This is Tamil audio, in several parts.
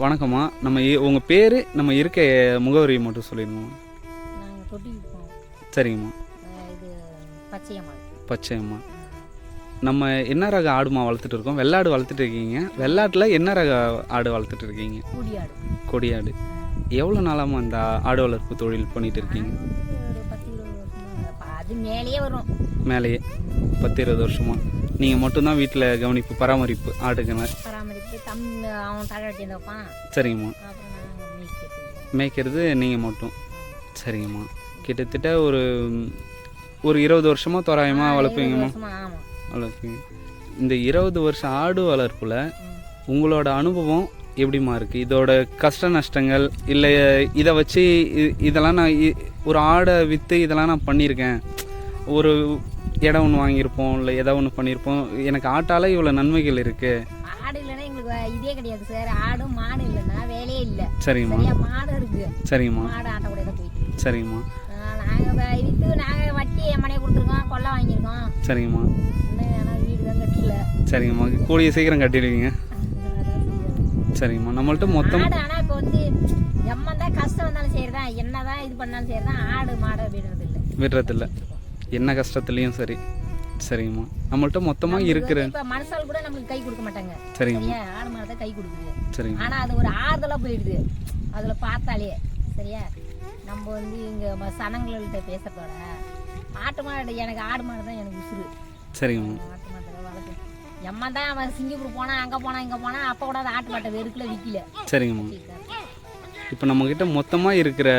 வணக்கம்மா. நம்ம உங்கள் பேர், நம்ம இருக்க முகவரியை மட்டும் சொல்லிடுங்கம்மா. நாங்கள் தொட்டிக்கு போவோம். சரிங்கம்மா. இது பச்சையம்மா. பச்சையம்மா. நம்ம என்ன ரக ஆடுமா வளர்த்துட்டு இருக்கோம்? வெள்ளாடு வளர்த்துட்டு இருக்கீங்க. வெள்ளாட்டில் என்ன ரக ஆடு வளர்த்துட்டு இருக்கீங்க? கொடியாடு. கொடியாடு. எவ்வளோ நாளாமா இந்த ஆடு வளர்ப்பு தொழில் பண்ணிட்டு இருக்கீங்க? ஒரு 10-20 வருஷமா. அது மேலேயே வரும். மேலேயே 10-20 வருஷமா. நீங்கள் மட்டும்தான் வீட்டில் கவனிப்பு, பராமரிப்பு ஆடுக்குன்னு? பராமரிப்பு அவன் தகவட்டி வைப்பான். சரிங்கம்மா. அப்புறம் நாங்கள் மேய்க்கிறது நீங்கள் மட்டும். சரிங்கம்மா. கிட்டத்தட்ட ஒரு 20 வருஷமா தோராயமாக வளர்ப்பீங்கம்மா? ஆமாம், வளர்ப்பீங்க. இந்த 20 வருஷம் ஆடு வளர்ப்பில் உங்களோட அனுபவம் எப்படிமா இருக்குது? இதோட கஷ்ட நஷ்டங்கள், இல்லை இதை வச்சு இதெல்லாம் நான் ஒரு ஆடை விற்று இதெல்லாம் நான் பண்ணியிருக்கேன், ஒரு இடம் ஒன்று வாங்கியிருப்போம், இல்லை எதாவது ஒன்று பண்ணியிருப்போம், எனக்கு ஆட்டால் இவ்வளோ நன்மைகள் இருக்குது. ஆடு இல்லைன்னா எங்களுக்கு இதே கிடையாது சார். ஆடும் மாடு இல்லைன்னா வேலையே இல்லை. சரிங்கம்மா. மாடு இருக்குது. சரிங்கம்மா. மாடு ஆட்ட கூட தான் போயிட்டு. சரிங்கம்மா. நாங்கள் விற்று நாங்கள் வட்டி எம்மனே கொடுத்துருக்கோம், கொள்ளை வாங்கியிருக்கோம். சரிங்கம்மா. ஆனால் வீடு தான் கட்டல. சரிங்கம்மா. கூடிய சீக்கிரம் கட்டிடுவீங்க. சரிங்கம்மா. நம்மள்ட்ட மொத்தம் ஆடு ஆனால் இப்போ வந்து எம்மந்தான் கஷ்டம் வந்தாலும் சரிதான், என்னதான் இது பண்ணாலும் சரிதான், ஆடு மாடை விடுறதில்ல. என்ன கஷ்டத்துலேயும் சரி. சரிங்கம்மா. நம்மள்ட்ட மொத்தமாக இருக்கிற இப்போ மனசால் கூட நம்மளுக்கு கை கொடுக்க மாட்டாங்க. சரிங்கம்மா. ஆடு மாடு தான் கை கொடுக்குது. சரிங்க. ஆனால் அது ஒரு ஆறுதலாக போயிடுது அதில் பார்த்தாலே. சரியா, நம்ம வந்து இங்கே சனங்கள்கிட்ட பேசுறதோட ஆட்டு மாடு, எனக்கு ஆடு மாடு தான் எனக்கு உசுறு. சரிங்கம்மா. ஆட்டு மாட்டை வளர்க்கு எம்மா தான் அவன் சிங்கப்பூர் போனால் அங்கே போனால் இங்கே போனால் அப்போ கூட அது ஆட்டு மாட்டை வெறுக்கல விற்கல. சரிங்கம்மா. இப்போ நம்மக்கிட்ட மொத்தமாக இருக்கிற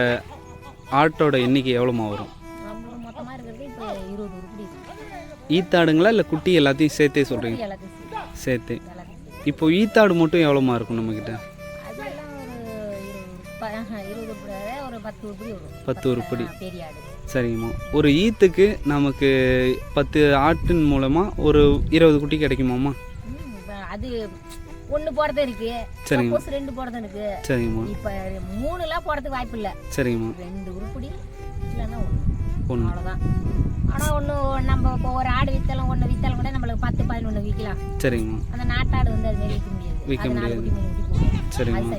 ஆட்டோட எண்ணிக்கை எவ்வளோமா வரும்? நம்மளுக்கு மொத்தமாக இருக்கிறது இப்போ 20 உருப்படி இருக்கு. ஈத்தாடுங்களா இல்லை குட்டி எல்லாத்தையும் சேர்த்தே சொல்கிறீங்க? எல்லாத்தையும் சேர்த்து. இப்போ ஈத்தாடு மட்டும் எவ்வளோமா இருக்கும் நம்மக்கிட்ட? அதெல்லாம் ஒரு 20 உருப்படி, ஒரு 10 உருப்படி வரும். 10 உருப்படி. பெரிய ஆடு. சரிங்கம்மா. ஒரு ஈத்துக்கு நமக்கு 10 ஆட்டின் மூலமாக ஒரு 20 குட்டி கிடைக்குமாம்மா? அது ஒன்று போடுறது இருக்கு, சரிங்க. 2 போடுறது இருக்கு. சரிங்கம்மா. இப்போ 3லாம் போடுறதுக்கு வாய்ப்பு இல்லை. சரிங்கம்மா. 2 உருப்படி இல்லைன்னா 1 1 அவ்வளோதான். ஆனால் ஒன்று நம்ம இப்போ ஒரு ஆடு விற்றாலும் ஒன்று விற்றாலும் கூட நம்மளுக்கு 10-11 விற்கலாம். சரிங்கம்மா. அந்த நாட்டாடு வந்து அது மாதிரி விற்க முடியாது. சரிங்கம்மா.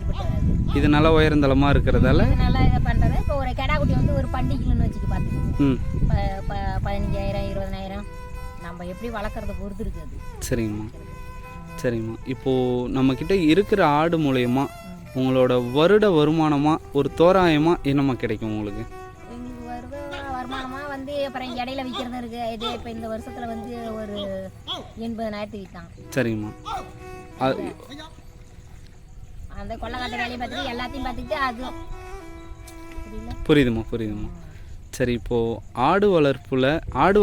இது நல்லா உயர்ந்தளமாக இருக்கிறதால நல்லா இதை பண்ணுறது. இப்போ ஒரு கெடா குட்டி வந்து ஒரு பண்டிகைன்னு வச்சுக்க பார்த்துக்கோங்க. 15,000 20,000 நம்ம எப்படி வளர்க்குறத பொறுத்து இருக்குது. சரிங்கம்மா. சரிங்கம்மா. இப்போது நம்மக்கிட்ட இருக்கிற ஆடு மூலயமா உங்களோட வருட வருமானமாக ஒரு தோராயமாக என்னம்மா கிடைக்கும் உங்களுக்கு? எங்களுக்கு வருமானமாக வந்து அப்புறம் இடையில விற்கிறது இருக்குது. இதே இப்போ இந்த வருஷத்தில் வந்து ஒரு 80,000 விற்றாங்க. சரிங்கம்மா. அந்த கொள்ளைக்காட்டு வேலையை பார்த்துட்டு எல்லாத்தையும் பார்த்துக்கிட்டு அது புரியுதும்மா. சரி, இப்போது ஆடு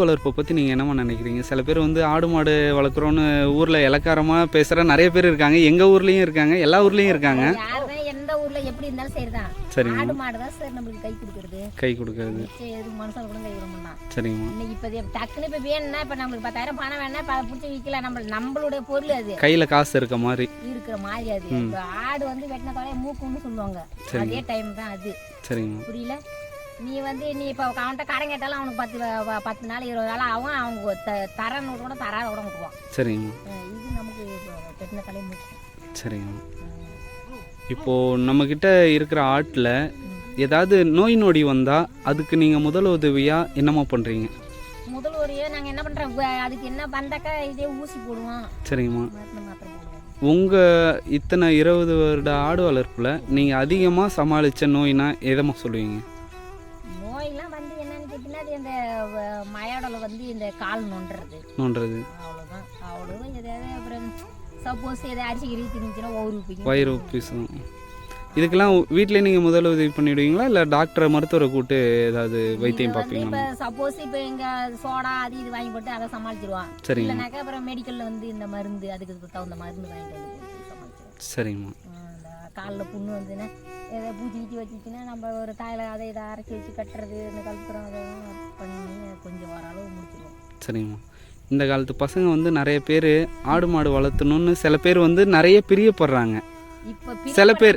வளர்ப்பை பற்றி நீங்கள் என்னம்மா நினைக்கிறீங்க? சில பேர் வந்து ஆடு மாடு வளர்க்குறோன்னு ஊரில் இலக்காரமாக பேசுகிற நிறைய பேர் இருக்காங்க. எங்கள் ஊர்லேயும் இருக்காங்க, எல்லா ஊர்லேயும் இருக்காங்க. யாருதான் எந்த ஊரில் எப்படி இருந்தாலும் சரிதான். சரிங்க. ஆடு மாடு தான் சார் நம்மளுக்கு கை கொடுக்குறது. மனுஷன் கூட கை கொடுக்கணும். சரிங்கம்மா. இன்னைக்கு இப்போ டக்குன்னு இப்போ வேணும்னா இப்போ நம்மளுக்கு 10,000 பணம் வேணா இப்போ அதை பிடிச்சி விற்கலாம். நம்மளுடைய பொருள் அது கையில் காசு இருக்கிற மாதிரி அது. இப்போ ஆடு வந்து வெட்டின தொலைய மூக்குன்னு சொல்லுவாங்க. அதே டைம் தான் அது. சரிங்கம்மா. புரியல. நீ இப்போ அவன்கிட்ட கடன் கேட்டாலும் அவனுக்கு 10 நாள் 20 நாள் ஆகும். அவங்க தரன்னு கூட தராத கூட விட்டுருவான். சரிங்கம்மா. இது நமக்கு வெட்டின தலையை மூக்கு. சரிங்கம்மா. இப்போது நம்மக்கிட்ட இருக்கிற ஆட்டில் ஏதாவது நோய் நொடி வந்தால் அதுக்கு நீங்கள் முதல் உதவியாக என்னம்மா பண்ணுறீங்க? முதல் உதவியாக நாங்கள் என்ன பண்ணுறோம், அதுக்கு என்ன வந்தாக்கா இதே ஊசி போடுவோம். சரிங்கம்மா. மாத்திரை போடுவோம். உங்கள் இத்தனை 20 வருட ஆடு வளர்ப்பில் நீங்கள் அதிகமாக சமாளித்த நோய்னா எதம்மா சொல்லுவீங்க? நோயெல்லாம் வந்து என்னன்னு கேட்டிங்கன்னா அது இந்த மயாடல வந்து இந்த கால் நொண்டுறது அவ்வளோதான். எதாவது அப்புறம் சப்போஸ் எதாவது அரிசி கிரி திணிச்சுன்னா வயிறு உப்பிசும். இதுக்கெல்லாம் வீட்டிலே நீங்கள் முதல் உதவி பண்ணிவிடுவீங்களா, இல்லை டாக்டரை மருத்துவரை கூப்பிட்டு ஏதாவது வைத்தியம் பார்ப்பீங்களா? இப்போ சப்போஸ் இப்போ எங்கள் சோடா அது இது வாங்கி போட்டு அதை சமாளிச்சிருவான். சரிங்க. இல்லைனாக்கா அப்புறம் மெடிக்கலில் வந்து இந்த மருந்து அதுக்கு தகுந்த மருந்து வாங்கிட்டு வந்து சமாளிச்சிருவோம். சரிங்கம்மா. இந்த காலில் புண்ணு வந்துன்னா ஏதாவது பூச்சி கீச்சி வச்சுச்சுன்னா நம்ம ஒரு தாயில் அதை இதை அரைச்சி வச்சு கட்டுறது, இந்த கல்புரம் அதெல்லாம் பண்ணி கொஞ்சம் ஓரளவு முடிச்சிடுவோம். சரிங்கம்மா. இந்த காலத்து பசங்க வந்து நிறைய பேர் ஆடு மாடு வளர்த்தணுன்னு சில பேர் வந்து நிறைய பிரியப்படுறாங்க. சில பேர்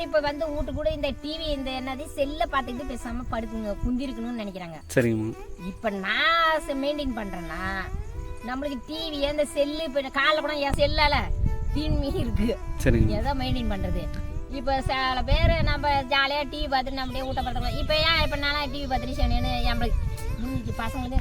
இப்ப வந்து வீட்டு கூட இந்த டிவி இந்த என்னது செல்ல பார்த்துக்கிட்டு பேசாம படுக்குங்க குந்திருக்கணும்னு நினைக்கிறாங்க. சரிங்கம்மா. இப்ப நான் மெயின்டைன் பண்றேன்னா நம்மளுக்கு டிவி அந்த செல்லு இப்ப காலைல கூட என் செல்லால தீன்மை இருக்கு. சரிங்க எதை மெயின்டைன் பண்ணுறது? இப்போ சில பேர் நம்ம ஜாலியாக டிவி பார்த்துட்டு நம்மளே ஊட்டப்படுறோம். இப்போ ஏன் இப்போ நாளாக டிவி பார்த்துட்டு சொன்னேன்னு நம்மளுக்கு முடிஞ்சிச்சு. பசங்களுக்கே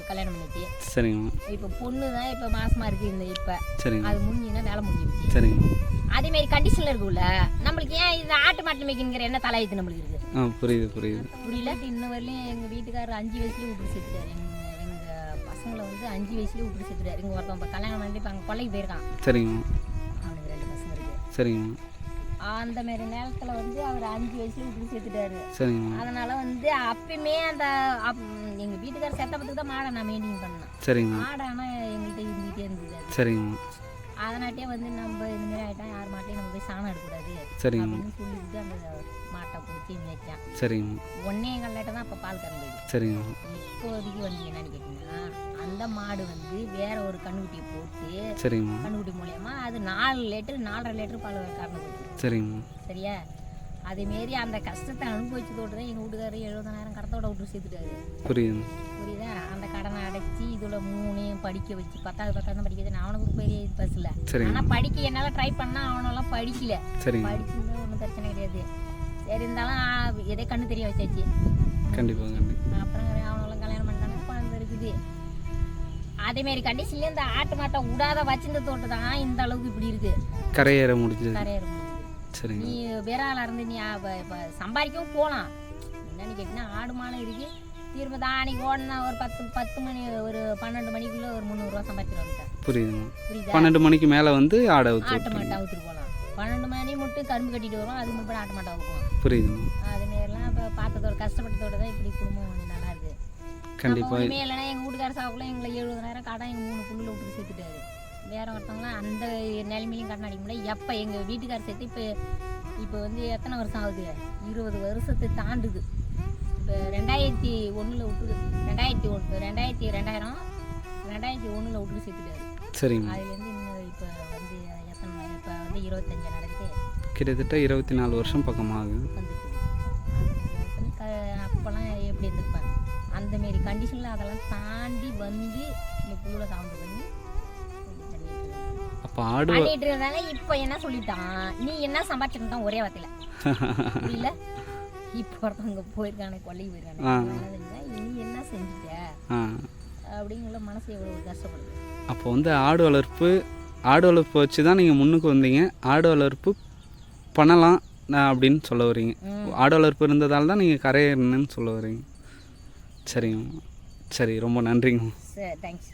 கல்யாணம் பண்ணிச்சு. சரிங்க. இப்போ பொண்ணு தான் இப்போ மாசமாக இருக்குது. இந்த இப்போ சரிங்க. அது முடிஞ்சுன்னா வேலை முடிஞ்சிடுச்சு. சரிங்க. அதேமாரி கண்டிஷனில் இருக்குல்ல, நம்மளுக்கு ஏன் இது ஆட்டு மாட்டு மேய்க்கிங்கிற என்ன தலையத்து நம்மளுக்கு இருக்குது. புரியுது புரியுது. புரியல. இன்ன வரையிலும் எங்கள் வீட்டுக்காரர் 5 வயசுலேயே விட்டு சேர்த்துட்டாரு. எங்கள் பசங்களை வந்து 5 வயசுலேயே விட்டு சேர்த்துட்டாரு. இங்கே ஒருத்தன் இப்போ கல்யாணம் பண்ணி இப்போ அங்கே கொள்ளைக்கு போயிருக்கான். சரிங்க. அவனுக்கு 2 பசங்க இருக்குது. சரிங்க. அந்த மாதிரி நேரத்தில் வந்து அவர் 5 வயசுல விட்டு சேர்த்துட்டாரு. சரிங்க. அதனால வந்து அப்பயுமே அந்த எங்கள் வீட்டுக்காரர் செத்தப்பத்துக்கு தான் மாடை நான் மெயின்டைன் பண்ணேன். சரிங்க. மாடை ஆனால் எங்கள்கிட்ட இருந்துகிட்டே இருந்தது. சரிங்க. அதனாட்டே வந்து நம்ம இதுமாரி ஆகிட்டா யார் மாட்டையும் நம்ம போய் சாணம் எடுக்கக்கூடாது அப்படின்னு சொல்லிட்டு அந்த மாட்டை பிடிச்சி மேய்ச்சான். சரிங்க. 1.25 தான் அப்போ பால் கறந்தது. சரிங்க. இப்போதைக்கு வந்து என்னன்னு கேட்டிங்கன்னா, அந்த மாடு வந்து வேற ஒரு கண்ணுக்குட்டியை போட்டு சரிங்க. கண்ணுக்குட்டி மூலியமா அது 4 லிட்டர் 4.5 லிட்டர் பால் கறந்து. சரிங்க. சரியா? அதேமாரி அந்த கஷ்டத்தை அனுபவிச்சதோடு தான் எங்கள் வீட்டுக்காரர் 70,000 கடத்தோட விட்டு சேர்த்துட்டாரு. புரியுது. புரியுதா? அந்த கடனை அடைச்சி இதில் 3 படிக்க வச்சு 10வது தான் படிக்க வச்சு. அவனுக்கு பெரிய பஸ் இல்லை. ஆனால் படிக்க என்னால் ட்ரை பண்ணால் அவனெல்லாம் படிக்கல. படிச்சுருந்தா ஒன்றும் பிரச்சனை கிடையாது. சரி இருந்தாலும் எதே கண்ணு தெரிய வச்சாச்சு. கண்டிப்பாக. அப்புறம் அவனெல்லாம் கல்யாணம் பண்ணிட்டாங்க. குழந்தை இருக்குது. அதேமாரி கண்டிஷன்லேயே இந்த ஆட்டு மாட்டை விடாத வச்சிருந்த தோட்டு தான் இந்த அளவுக்கு இப்படி இருக்குது. கரையேற முடிஞ்சது. கரையேற முடிஞ்சது. சரி. நீ வேற ஆளாக இருந்து நீ இப்போ சம்பாதிக்கவும் போகலாம். என்னன்னு கேட்டிங்கன்னா, ஆடு மாலை இருக்குது. திரும்ப தான் அன்னைக்கு ஓடனா ஒரு 10 மணி ஒரு 12 மணிக்குள்ளே ஒரு 300 ரூபா சம்பாதிச்சிட்டு வந்துட்டேன். புரியுதுங்க. 12 மணிக்கு மேலே வந்து ஆட்டு மாட்டை அவுத்துட்டு போகலாம். 12 மணி மட்டும் கரும்பு கட்டிட்டு வரும். அதுக்கு முன்னாடி ஆட்டு மாட்டை அவுக்குவோம். புரியுதுங்க. அதுமாரிலாம் இப்போ பார்த்ததோட கஷ்டப்பட்டதோட தான் இப்படி குடும்பம் கொஞ்சம் நல்லா இருக்குது. கண்டிப்பாக. உண்மையே இல்லைன்னா எங்கள் வீட்டுக்கார சாவுக்குள்ள எங்களை 70,000 கடன் எங்கள் 3 புள்ளில் விட்டு சேர்த்துட்டாரு. வேற ஒருத்தவங்களாம் அந்த நிலைமையிலையும் கடன் அடிக்க முடியல. எப்போ எங்கள் வீட்டுக்கார சேர்த்து இப்போ வந்து எத்தனை வருஷம் ஆகுது? 20 வருஷத்தை தாண்டுது. இப்போ 2001 விட்டுது. 2001 விட்டுட்டு சேர்த்துட்டாரு. சரிங்க. அதுலேருந்து இன்னும் இப்போ வந்து எத்தனை இப்போ வந்து 25 நடக்குது. கிட்டத்தட்ட 24 வருஷம் பக்கமாகுது. அப்போல்லாம் எப்படி இருந்திருப்பேன்? அந்தமாரி கண்டிஷனில் அதெல்லாம் தாண்டி வந்து இந்த புழுவை சாப்பிட்டு பண்ணி அப்போ ஆடு பண்ணிட்டு இருந்தாங்க. இப்போ என்ன சொல்லிட்டான், நீ என்ன சம்பாதிச்சிருந்தான் ஒரே வார்த்தையில் புரியல. இப்போ ஒருத்தவங்க போயிருக்கானே, கொல்லைக்கு போயிருக்கானே, நீ என்ன செஞ்சுட்ட அப்படிங்கிற மனசு எவ்வளோ கஷ்டப்படுது. அப்போ வந்து ஆடு வளர்ப்பு வச்சு தான் நீங்கள் முன்னுக்கு வந்தீங்க. ஆடு வளர்ப்பு பண்ணலாம் அப்படின்னு சொல்ல வரீங்க. ஆடு வளர்ப்பு இருந்ததால் தான் நீங்கள் கரையேறணுன்னு சொல்ல வரீங்க. சரிங்க. சரி, ரொம்ப நன்றிங்க. சரி, தேங்க்ஸ்.